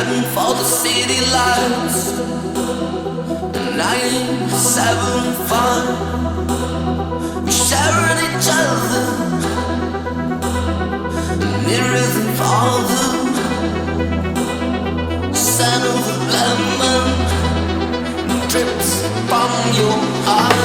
heading for the city lights. 975, we're sharing each other, mirrors and father, scent of lemon drips from your eyes.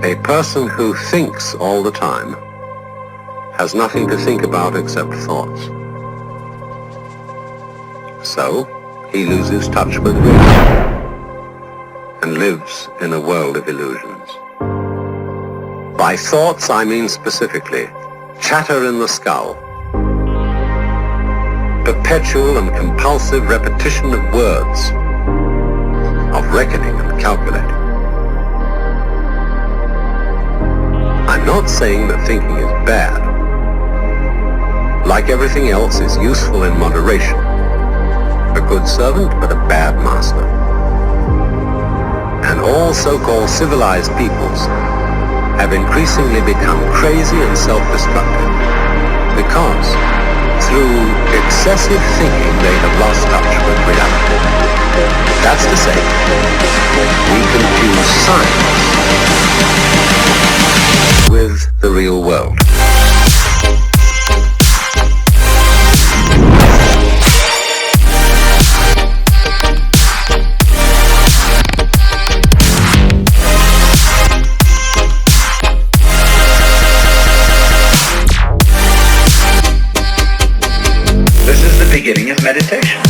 A person who thinks all the time has nothing to think about except thoughts. So, he loses touch with reality and lives in a world of illusions. By thoughts, I mean specifically chatter in the skull, perpetual and compulsive repetition of words, of reckoning and calculating. I'm not saying that thinking is bad. Like everything else, is useful in moderation. A good servant, but a bad master. And all so-called civilized peoples have increasingly become crazy and self-destructive because through excessive thinking they have lost touch with reality. That's to say, we confuse science with the real world. Beginning of meditation.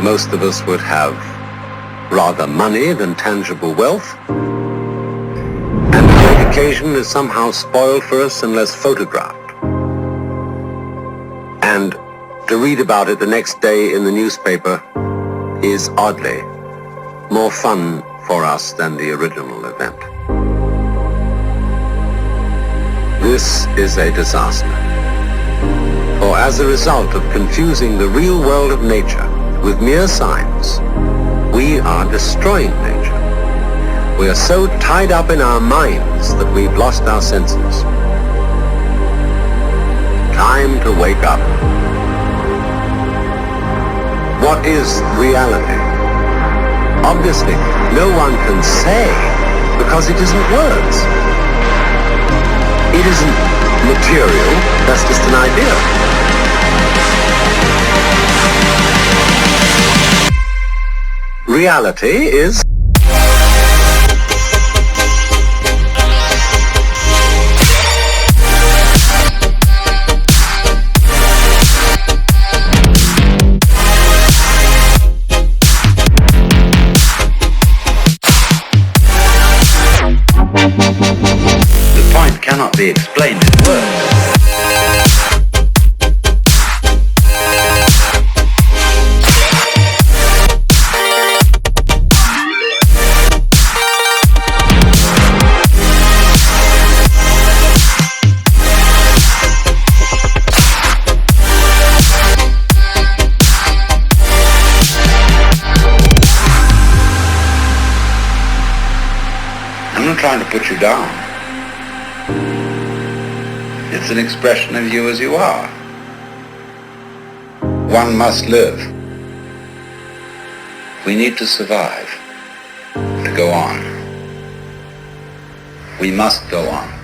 Most of us would have rather money than tangible wealth, and the great occasion is somehow spoiled for us unless photographed. And to read about it the next day in the newspaper is oddly more fun for us than the original event. This is a disaster, for as a result of confusing the real world of nature with mere signs, we are destroying nature. We are so tied up in our minds that we've lost our senses. Time to wake up. What is reality? Obviously, no one can say because it isn't words. It isn't material, that's just an idea. Reality is the point cannot be explained in words. I'm not trying to put you down. It's an expression of you as you are. One must live. We need to survive, to go on. We must go on.